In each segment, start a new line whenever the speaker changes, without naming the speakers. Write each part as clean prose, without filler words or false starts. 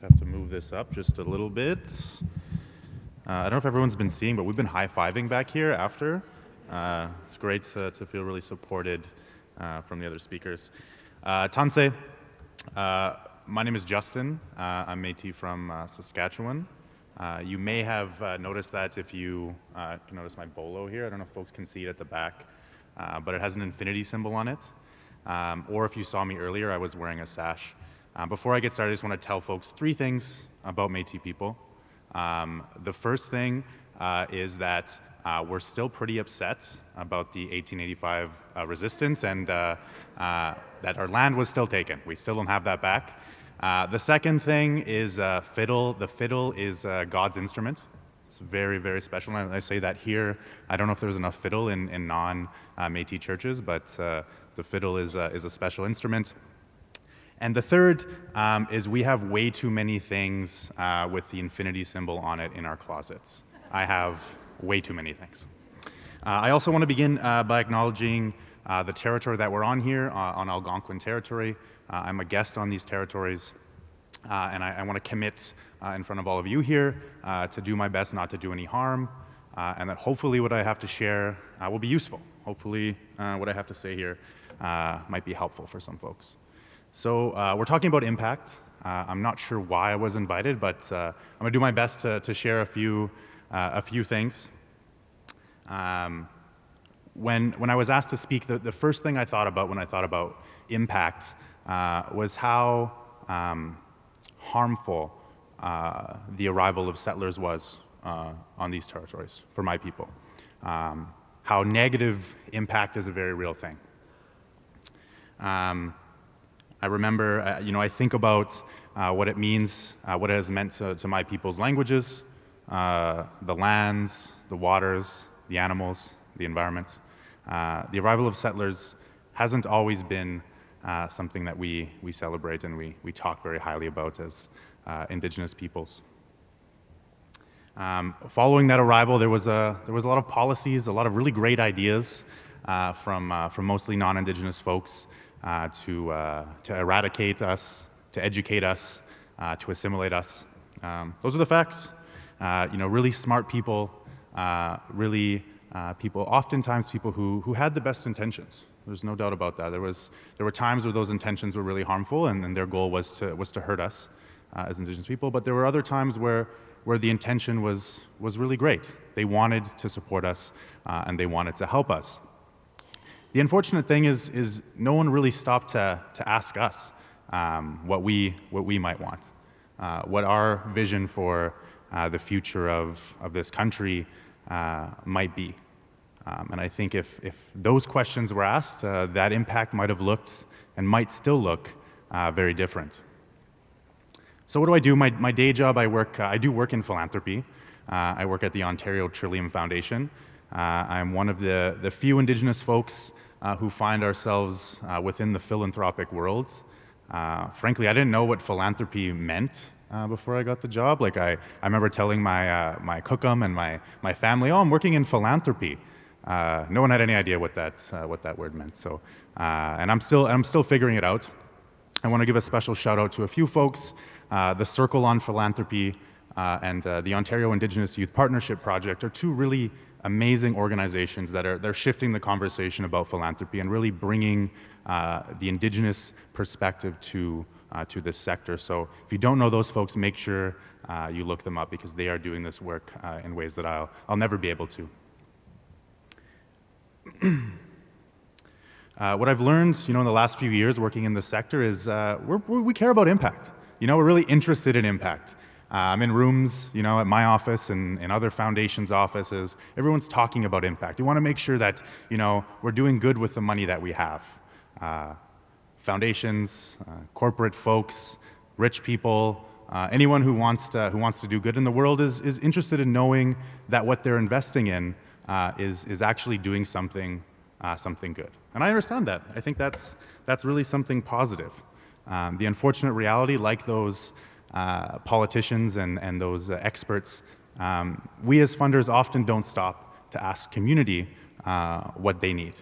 have to move this up just a little bit. I don't know if everyone's been seeing, but we've been high-fiving back here after. It's great to feel really supported from the other speakers. Tanse, my name is Justin. I'm Métis from Saskatchewan. You may have noticed that if you can notice my bolo here. I don't know if folks can see it at the back, but it has an infinity symbol on it. Or if you saw me earlier, I was wearing a sash. Before I get started, I just want to tell folks 3 things about Métis people. The first thing is that we're still pretty upset about the 1885 resistance and that our land was still taken. We still don't have that back. The second thing is fiddle. The fiddle is God's instrument. It's very, very special. And I say that here. I don't know if there's enough fiddle in non-Métis churches, but the fiddle is a special instrument. And the third is we have way too many things with the infinity symbol on it in our closets. I have way too many things. I also want to begin by acknowledging the territory that we're on here, on Algonquin territory. I'm a guest on these territories, and I want to commit in front of all of you here to do my best not to do any harm, and that hopefully what I have to share will be useful. Hopefully what I have to say here might be helpful for some folks. So we're talking about impact. I'm not sure why I was invited, but I'm going to do my best to share a few things. When I was asked to speak, the first thing I thought about when I thought about impact was how harmful the arrival of settlers was on these territories for my people. How negative impact is a very real thing. I remember, I think about what it means, what it has meant to my people's languages, the lands, the waters, the animals, the environment. The arrival of settlers hasn't always been something that we celebrate and we talk very highly about as Indigenous peoples. Following that arrival, there was a lot of policies, a lot of really great ideas from mostly non-Indigenous folks to eradicate us, to educate us, to assimilate us. Those are the facts. Really smart people, oftentimes people who had the best intentions. There's no doubt about that. There were times where those intentions were really harmful, and their goal was to hurt us as Indigenous people. But there were other times where the intention was really great. They wanted to support us, and they wanted to help us. The unfortunate thing is no one really stopped to ask us what we might want, what our vision for the future of this country might be. And I think if those questions were asked, that impact might have looked and might still look very different. So what do I do? My day job, I do work in philanthropy. I work at the Ontario Trillium Foundation. I'm one of the few Indigenous folks who find ourselves within the philanthropic world. Frankly, I didn't know what philanthropy meant before I got the job. Like I remember telling my cookum and my family, "Oh, I'm working in philanthropy." No one had any idea what that word meant. So, and I'm still figuring it out. I want to give a special shout out to a few folks, the Circle on Philanthropy and the Ontario Indigenous Youth Partnership Project are 2 really amazing organizations that they're shifting the conversation about philanthropy and really bringing the Indigenous perspective to this sector. So if you don't know those folks, make sure you look them up because they are doing this work in ways that I'll never be able to. What I've learned, in the last few years working in this sector is we care about impact. We're really interested in impact. I'm in rooms, at my office and in other foundations' offices. Everyone's talking about impact. We want to make sure that, we're doing good with the money that we have. Foundations, corporate folks, rich people, anyone who wants to do good in the world is interested in knowing that what they're investing in is actually doing something good. And I understand that. I think that's really something positive. The unfortunate reality, like those politicians and those experts, we as funders often don't stop to ask community what they need.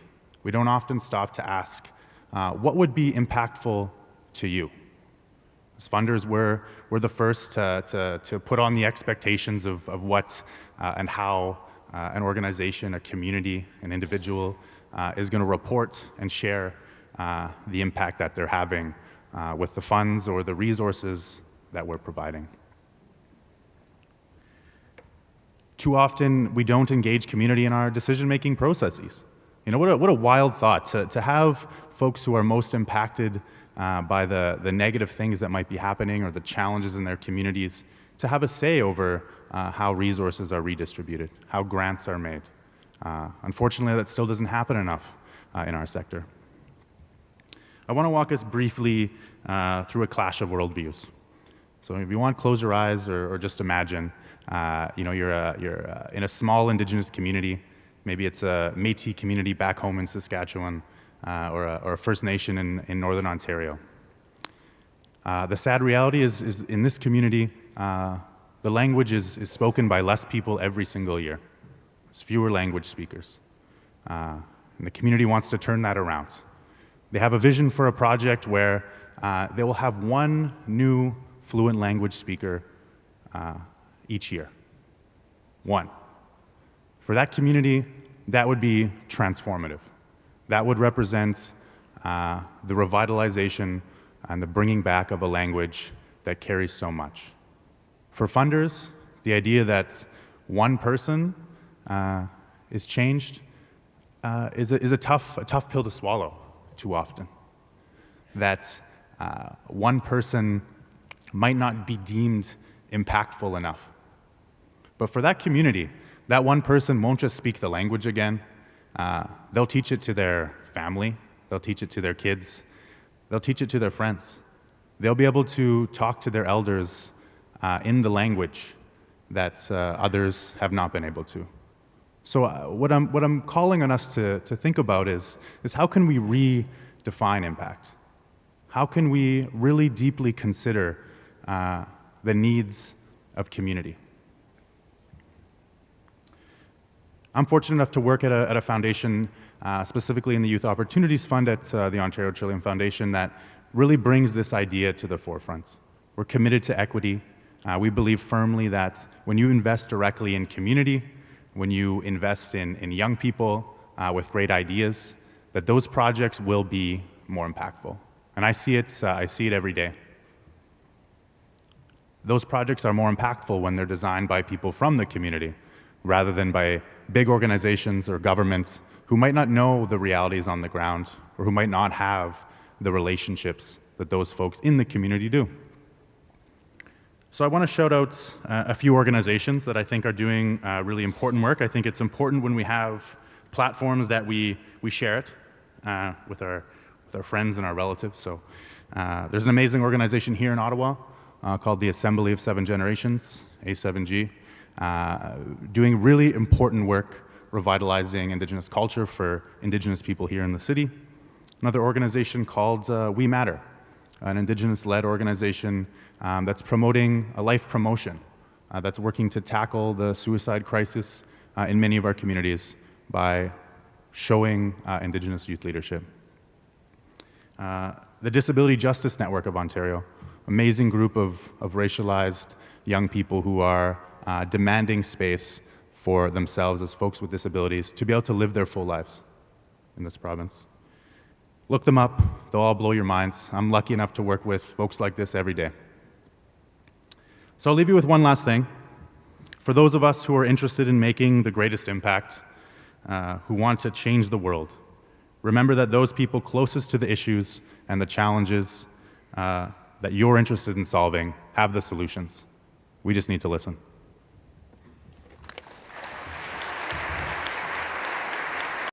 We don't often stop to ask what would be impactful to you. As funders, we're the first to put on the expectations of what and how an organization, a community, an individual is going to report and share the impact that they're having with the funds or the resources that we're providing. Too often, we don't engage community in our decision-making processes. You know, what a wild thought to have folks who are most impacted by the negative things that might be happening or the challenges in their communities to have a say over how resources are redistributed, how grants are made. Unfortunately, that still doesn't happen enough in our sector. I want to walk us briefly through a clash of worldviews. So if you want, close your eyes or just imagine, you know, you're in a small Indigenous community. Maybe it's a Métis community back home in Saskatchewan or a First Nation in Northern Ontario. The sad reality is in this community, the language is spoken by less people every single year. There's fewer language speakers. And the community wants to turn that around. They have a vision for a project where they will have one new fluent language speaker each year. One. For that community, that would be transformative. That would represent the revitalization and the bringing back of a language that carries so much. For funders, the idea that one person is changed is a tough pill to swallow too often. That one person might not be deemed impactful enough. But for that community, that one person won't just speak the language again. They'll teach it to their family. They'll teach it to their kids. They'll teach it to their friends. They'll be able to talk to their elders in the language that others have not been able to. So what I'm calling on us to think about is how can we redefine impact? How can we really deeply consider the needs of community? I'm fortunate enough to work at a foundation, specifically in the Youth Opportunities Fund at the Ontario Trillium Foundation, that really brings this idea to the forefront. We're committed to equity. We believe firmly that when you invest directly in community, when you invest in young people with great ideas, that those projects will be more impactful. And I see it every day. Those projects are more impactful when they're designed by people from the community, rather than by big organizations or governments who might not know the realities on the ground or who might not have the relationships that those folks in the community do. So I want to shout out a few organizations that I think are doing really important work. I think it's important when we have platforms that we share it with our friends and our relatives. So there's an amazing organization here in Ottawa called the Assembly of Seven Generations, A7G, doing really important work revitalizing Indigenous culture for Indigenous people here in the city. Another organization called We Matter, an Indigenous-led organization that's promoting a life promotion, that's working to tackle the suicide crisis in many of our communities by showing Indigenous youth leadership. The Disability Justice Network of Ontario, amazing group of racialized young people who are demanding space for themselves as folks with disabilities to be able to live their full lives in this province. Look them up, they'll all blow your minds. I'm lucky enough to work with folks like this every day. So I'll leave you with one last thing. For those of us who are interested in making the greatest impact, who want to change the world, remember that those people closest to the issues and the challenges that you're interested in solving have the solutions. We just need to listen.